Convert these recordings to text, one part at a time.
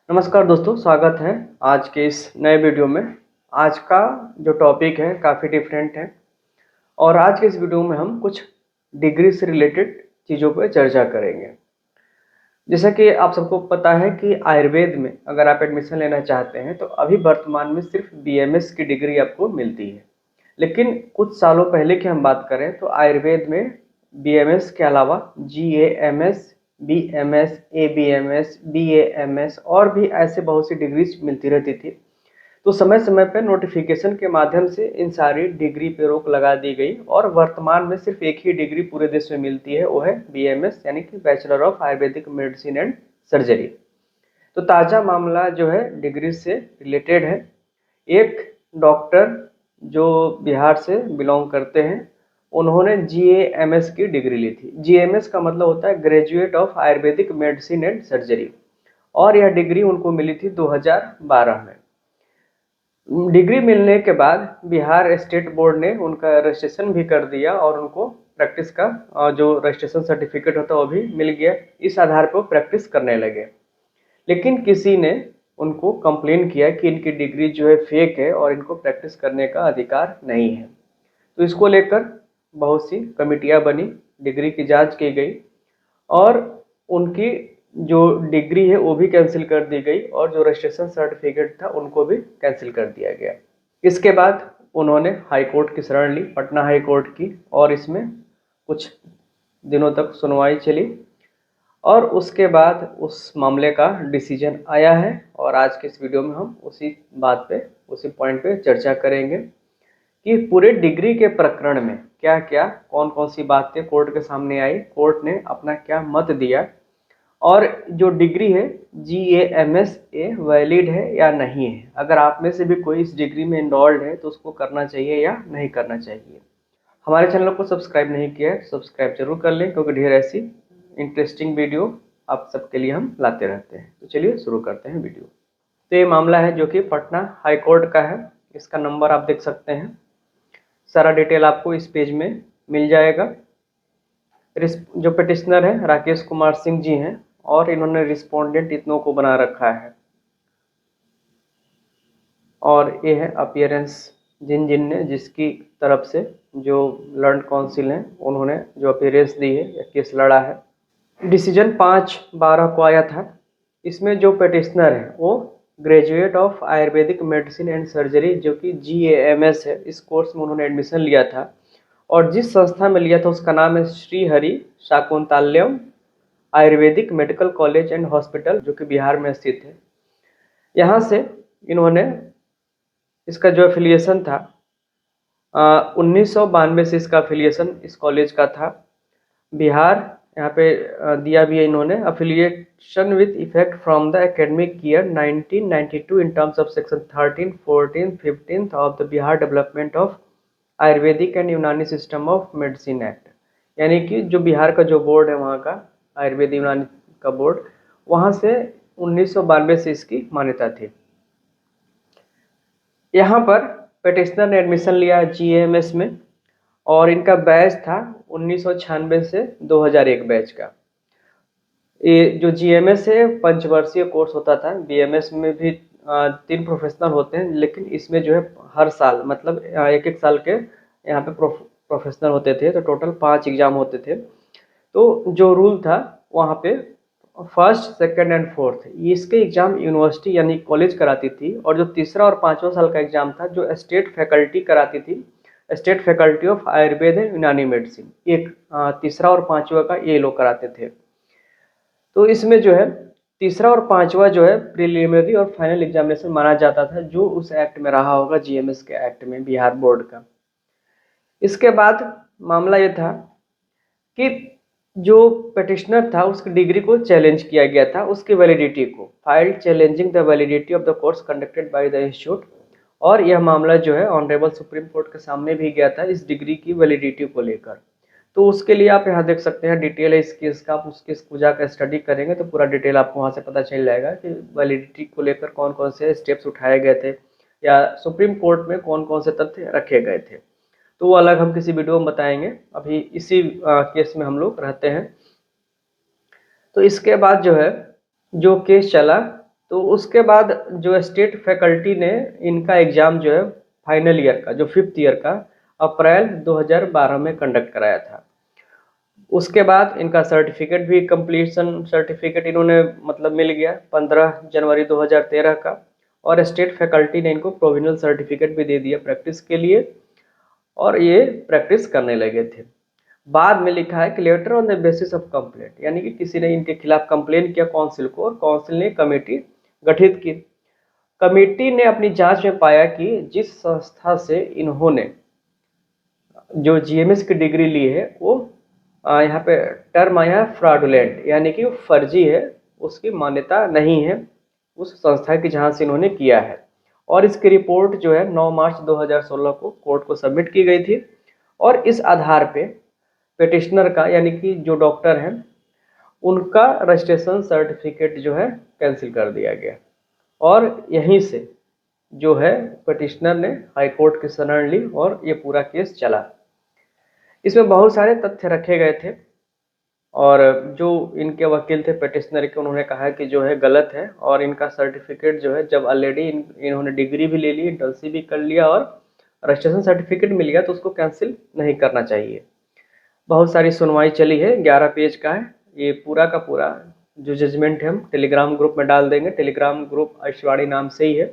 नमस्कार दोस्तों, स्वागत है आज के इस नए वीडियो में। आज का जो टॉपिक है काफ़ी डिफरेंट है और आज के इस वीडियो में हम कुछ डिग्री से रिलेटेड चीज़ों पर चर्चा करेंगे। जैसा कि आप सबको पता है कि आयुर्वेद में अगर आप एडमिशन लेना चाहते हैं तो अभी वर्तमान में सिर्फ बीएमएस की डिग्री आपको मिलती है। लेकिन कुछ सालों पहले की हम बात करें तो आयुर्वेद में बीएमएस के अलावा जीएएमएस, बीएमएस, एबीएमएस, बीएएमएस और भी ऐसे बहुत सी डिग्रीज मिलती रहती थी। तो समय समय पर नोटिफिकेशन के माध्यम से इन सारी डिग्री पे रोक लगा दी गई और वर्तमान में सिर्फ एक ही डिग्री पूरे देश में मिलती है, वो है बीएमएस यानी कि bachelor of Ayurvedic medicine and surgery. तो ताज़ा मामला जो है डिग्री से रिलेटेड है। एक डॉक्टर जो बिहार से बिलोंग करते हैं, उन्होंने जीएएमएस की डिग्री ली थी। जीएमएस का मतलब होता है graduate of Ayurvedic medicine and surgery, और यह डिग्री उनको मिली थी 2012 में। डिग्री मिलने के बाद बिहार स्टेट बोर्ड ने उनका रजिस्ट्रेशन भी कर दिया और उनको प्रैक्टिस का जो रजिस्ट्रेशन सर्टिफिकेट होता है वो भी मिल गया। इस आधार पर वो प्रैक्टिस करने लगे। लेकिन किसी ने उनको कंप्लेन किया कि इनकी डिग्री जो है फेक है और इनको प्रैक्टिस करने का अधिकार नहीं है। तो इसको लेकर बहुत सी कमेटियां बनी, डिग्री की जांच की गई और उनकी जो डिग्री है वो भी कैंसिल कर दी गई और जो रजिस्ट्रेशन सर्टिफिकेट था उनको भी कैंसिल कर दिया गया। इसके बाद उन्होंने हाई कोर्ट की शरण ली, पटना हाई कोर्ट की, और इसमें कुछ दिनों तक सुनवाई चली और उसके बाद उस मामले का डिसीजन आया है। और आज के इस वीडियो में हम उसी बात पे, उसी पॉइंट पे चर्चा करेंगे कि पूरे डिग्री के प्रकरण में क्या क्या, कौन कौन सी बातें कोर्ट के सामने आई, कोर्ट ने अपना क्या मत दिया, और जो डिग्री है जीएएमएस ये वैलिड है या नहीं है। अगर आप में से भी कोई इस डिग्री में इनरोल्ड है तो उसको करना चाहिए या नहीं करना चाहिए। हमारे चैनल को सब्सक्राइब नहीं किया है, सब्सक्राइब जरूर कर लें क्योंकि ढेर ऐसी इंटरेस्टिंग वीडियो आप सबके लिए हम लाते रहते हैं। तो चलिए शुरू करते हैं वीडियो। तो ये मामला है जो कि पटना हाई कोर्ट का है। इसका नंबर आप देख सकते हैं। सारा डिटेल आपको इस पेज में मिल जाएगा। जो पिटिशनर है राकेश कुमार सिंह जी हैं और इन्होंने रिस्पोंडेंट इतनों को बना रखा है। और ये है अपीयरेंस, जिन जिन ने, जिसकी तरफ से जो लर्न काउंसिल हैं उन्होंने जो अपीयरेंस दी है या केस लड़ा है। डिसीजन 5/12 को आया था। इसमें जो पिटिशनर है वो graduate of Ayurvedic medicine and surgery जो कि जीएएमएस है, इस कोर्स में उन्होंने एडमिशन लिया था और जिस संस्था में लिया था उसका नाम है Shri Hari Shakuntalam Ayurvedic medical college and hospital, जो कि बिहार में स्थित है। यहाँ से इन्होंने, इसका जो एफिलिएशन था 1992 से इसका एफिलिएशन इस कॉलेज का था। बिहार यहाँ पे दिया भी है इन्होंने, affiliation with effect from the academic year 1992 in terms of section 13, 14, 15 of the Bihar development of Ayurvedic and यूनानी सिस्टम ऑफ मेडिसिन एक्ट। यानी कि जो बिहार का जो बोर्ड है वहाँ का आयुर्वेद यूनानी का बोर्ड, वहाँ से 1992 से इसकी मान्यता थी। यहाँ पर पिटिशनर ने एडमिशन लिया जीएएमएस में और इनका बैच था 1996 से 2001 बैच का। ये जो जीएमएस है पंचवर्षीय कोर्स होता था। बीएमएस में भी 3 प्रोफेशनल होते हैं, लेकिन इसमें जो है हर साल, मतलब एक एक साल के यहाँ पे प्रोफेशनल होते थे, तो टोटल 5 एग्जाम होते थे। तो जो रूल था वहाँ पे फर्स्ट, सेकंड एंड फोर्थ इसके एग्जाम यूनिवर्सिटी यानी कॉलेज कराती थी, और जो तीसरा और 5वां साल का एग्जाम था जो स्टेट फैकल्टी कराती थी, state faculty of Ayurveda and यूनानी मेडिसिन, एक तीसरा और 5वां का ये लोग कराते थे। तो इसमें जो है तीसरा और 5वां जो है प्रीलिमिनरी और फाइनल एग्जामिनेशन माना जाता था, जो उस एक्ट में रहा होगा, जीएमएस के एक्ट में, बिहार बोर्ड का। इसके बाद मामला ये था कि जो पिटिशनर था उसकी डिग्री को चैलेंज किया गया था, उसकी वैलिडिटी को, filed challenging the validity of the course conducted by the institute. और यह मामला जो है ऑनरेबल सुप्रीम कोर्ट के सामने भी गया था इस डिग्री की वैलिडिटी को लेकर। तो उसके लिए आप यहाँ देख सकते हैं डिटेल है इस केस का। आप उस केस को जाकर स्टडी करेंगे तो पूरा डिटेल आपको वहाँ से पता चल जाएगा कि वैलिडिटी को लेकर कौन कौन से स्टेप्स उठाए गए थे या सुप्रीम कोर्ट में कौन कौन से तथ्य रखे गए थे। तो वो अलग हम किसी वीडियो में बताएंगे। अभी इसी केस में हम लोग रहते हैं। तो इसके बाद जो है जो केस चला, तो उसके बाद जो स्टेट फैकल्टी ने इनका एग्ज़ाम जो है फाइनल ईयर का, जो 5th ईयर का, अप्रैल 2012 में कंडक्ट कराया था। उसके बाद इनका सर्टिफिकेट भी, कंप्लीशन सर्टिफिकेट इन्होंने मतलब मिल गया 15 जनवरी 2013 का, और स्टेट फैकल्टी ने इनको प्रोविजनल सर्टिफिकेट भी दे दिया प्रैक्टिस के लिए, और ये प्रैक्टिस करने लगे थे। बाद में लिखा है कि later on the basis of complaint, यानी कि किसी ने इनके खिलाफ कंप्लेन किया काउंसिल को, और काउंसिल ने कमेटी गठित की। कमेटी ने अपनी जांच में पाया कि जिस संस्था से इन्होंने जो जीएमएस की डिग्री ली है वो यहाँ पे टर्म आया है फ्रॉडुलेंट, यानी कि फर्जी है, उसकी मान्यता नहीं है उस संस्था की जहाँ से इन्होंने किया है। और इसकी रिपोर्ट जो है 9 मार्च 2016 को कोर्ट को सबमिट की गई थी, और इस आधार पे पिटिशनर का, यानी कि जो डॉक्टर हैं, उनका रजिस्ट्रेशन सर्टिफिकेट जो है कैंसिल कर दिया गया, और यहीं से जो है पिटिशनर ने हाई कोर्ट की शरण ली और ये पूरा केस चला। इसमें बहुत सारे तथ्य रखे गए थे, और जो इनके वकील थे पिटिशनर के, उन्होंने कहा कि जो है गलत है, और इनका सर्टिफिकेट जो है जब ऑलरेडी इन्होंने डिग्री भी ले ली, इंटर्नशिप भी कर लिया और रजिस्ट्रेशन सर्टिफिकेट मिल गया, तो उसको कैंसिल नहीं करना चाहिए। बहुत सारी सुनवाई चली है, 11 पेज का है ये पूरा का पूरा। जो जजमेंट है हम टेलीग्राम ग्रुप में डाल देंगे, टेलीग्राम ग्रुप आयुषवाणी नाम से ही है,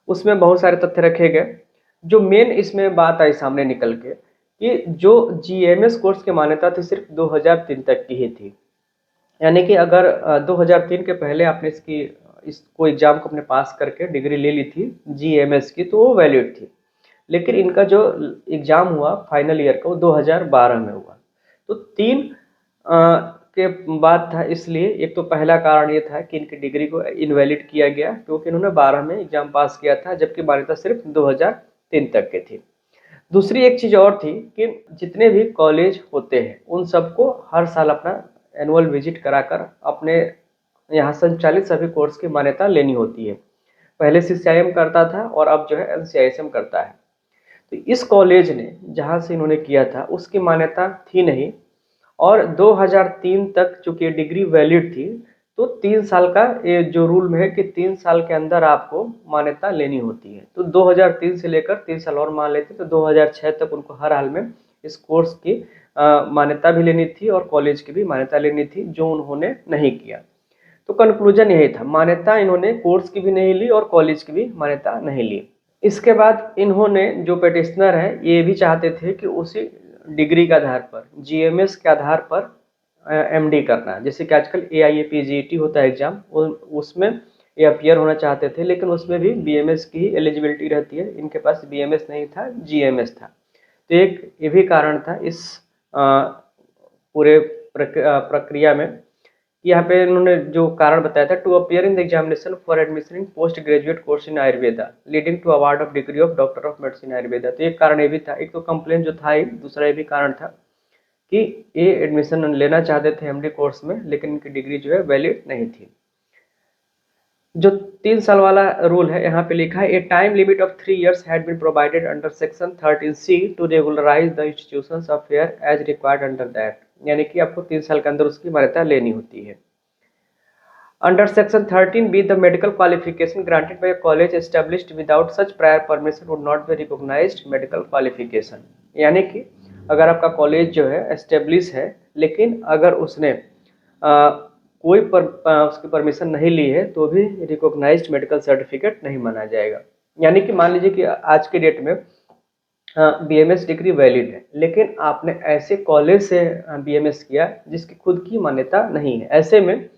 उसमें बहुत सारे तथ्य रखे गए। जो मेन इसमें बात आई सामने निकल के कि जो जीएमएस कोर्स की मान्यता थी सिर्फ 2003 तक की ही थी, यानी कि अगर 2003 के पहले आपने इसको एग्जाम को अपने पास करके डिग्री ले ली थी जीएमएस की, तो वो वैलिड थी। लेकिन इनका जो एग्ज़ाम हुआ फाइनल ईयर का वो 2012 में हुआ, तो 3 के बाद था। इसलिए एक तो पहला कारण ये था कि इनकी डिग्री को इनवैलिड किया गया क्योंकि इन्होंने 12 में एग्ज़ाम पास किया था, जबकि मान्यता सिर्फ 2003 तक की थी। दूसरी एक चीज़ और थी कि जितने भी कॉलेज होते हैं उन सबको हर साल अपना एनुअल विजिट कराकर अपने यहाँ संचालित सभी कोर्स की मान्यता लेनी होती है। पहले सीसीआईएम करता था और अब जो है एनसीआईएसएम करता है। तो इस कॉलेज ने जहाँ से इन्होंने किया था उसकी मान्यता थी नहीं, और 2003 तक चूँकि डिग्री वैलिड थी, तो 3 साल का ये जो रूल में है कि 3 साल के अंदर आपको मान्यता लेनी होती है। तो 2003 से लेकर 3 साल और मान लेते तो 2006 तक उनको हर हाल में इस कोर्स की मान्यता भी लेनी थी और कॉलेज की भी मान्यता लेनी थी, जो उन्होंने नहीं किया। तो कंक्लूजन यही था, मान्यता इन्होंने कोर्स की भी नहीं ली और कॉलेज की भी मान्यता नहीं ली। इसके बाद इन्होंने, जो पिटिशनर है, ये भी चाहते थे कि उसी डिग्री के आधार पर, जीएमएस के आधार पर एमडी करना है। जैसे कि आजकल एआईएपीजीईटी होता है एग्जाम, उसमें ये अपीयर होना चाहते थे, लेकिन उसमें भी बीएमएस की ही एलिजिबिलिटी रहती है। इनके पास बीएमएस नहीं था, जीएमएस था। तो एक ये भी कारण था इस पूरे प्रक्रिया में कि यहाँ पे इन्होंने जो कारण बताया था, to appear in the examination for admission in post graduate course in Ayurveda leading to award of degree of doctor of medicine Ayurveda. तो एक कारण ये भी था, एक तो कंप्लेन जो था, एक दूसरा ये भी कारण था कि ये एडमिशन लेना चाहते थे एमडी कोर्स में, लेकिन इनकी डिग्री जो है वैलिड नहीं थी। जो 3 साल वाला रूल है यहाँ पे लिखा है, a time limit of 3 years had been provided under section 13C to regularise the institutions affair as required under that, यानी कि आपको 3 साल के अंदर उसकी मान्यता लेनी होती है। Under section 13B the medical qualification granted by college established without such prior permission would not be recognised medical qualification, यानी कि अगर आपका कॉलेज जो है एस्टेब्लिश है, लेकिन अगर उसने उसकी परमिशन नहीं ली है, तो भी रिकॉग्नाइज्ड मेडिकल सर्टिफिकेट नहीं माना जाएगा। यानी कि मान लीजिए कि आज के डेट में बीएमएस डिग्री वैलिड है, लेकिन आपने ऐसे कॉलेज से बीएमएस किया जिसकी खुद की मान्यता नहीं है, ऐसे में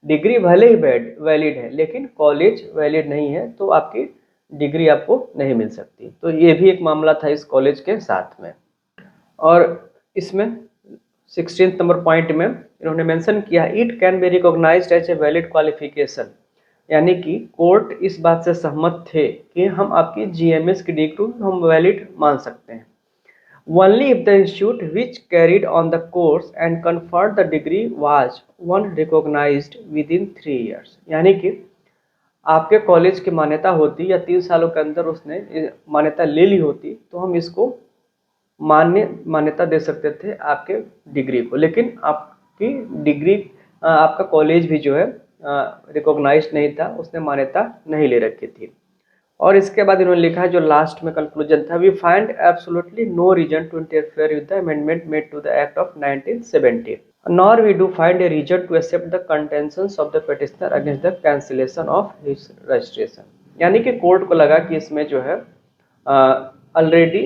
डिग्री भले ही वैलिड है लेकिन कॉलेज वैलिड नहीं है, तो आपकी डिग्री आपको नहीं मिल सकती। तो ये भी एक मामला था इस कॉलेज के साथ में। और इसमें 16 नंबर पॉइंट में इन्होंने मेंशन किया, it can be recognised as a valid qualification, यानी कि कोर्ट इस बात से सहमत थे कि हम आपकी जीएमएस की डिग्री हम वैलिड मान सकते हैं, only if the institute which carried on the course and conferred the degree was one recognized within 3 years, यानी कि आपके कॉलेज की मान्यता होती या 3 सालों के अंदर उसने मान्यता ले ली होती, तो हम इसको मान्यता दे सकते थे आपके डिग्री को। लेकिन आपकी डिग्री, आपका कॉलेज भी जो है रिकॉग्नाइज्ड नहीं था, उसने मान्यता नहीं ले रखी थी। और इसके बाद इन्होंने लिखा है जो लास्ट में कंक्लूजन था, we find absolutely no reason to interfere with the amendment made to the act of 1970 nor we do find a reason to accept the contentions of the petitioner against the cancellation of his registration. यानी कि court को लगा कि इसमें जो है already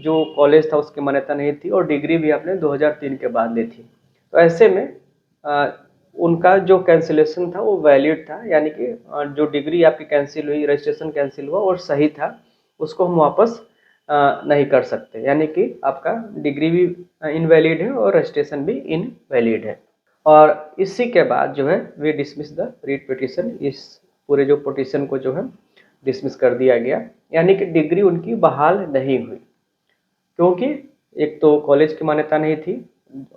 जो college था उसकी मान्यता नहीं थी और डिग्री भी आपने 2003 के बाद ली थी, तो ऐसे में उनका जो कैंसिलेशन था वो वैलिड था, यानी कि जो डिग्री आपकी कैंसिल हुई, रजिस्ट्रेशन कैंसिल हुआ और सही था, उसको हम वापस नहीं कर सकते, यानी कि आपका डिग्री भी इनवैलिड है और रजिस्ट्रेशन भी इनवैलिड है। और इसी के बाद जो है we dismiss the writ petition, इस पूरे जो पिटिशन को जो है डिसमिस कर दिया गया, यानी कि डिग्री उनकी बहाल नहीं हुई, क्योंकि एक तो कॉलेज की मान्यता नहीं थी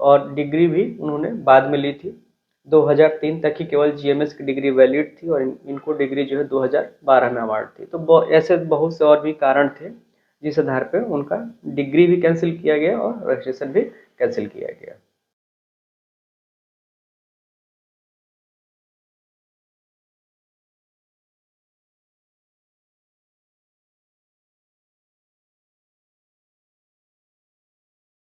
और डिग्री भी उन्होंने बाद में ली थी। 2003 तक ही केवल जीएमएस की डिग्री वैलिड थी और इनको डिग्री जो है 2012 में अवार्ड थी। तो ऐसे बहुत से और भी कारण थे जिस आधार पर उनका डिग्री भी कैंसिल किया गया और रजिस्ट्रेशन भी कैंसिल किया गया।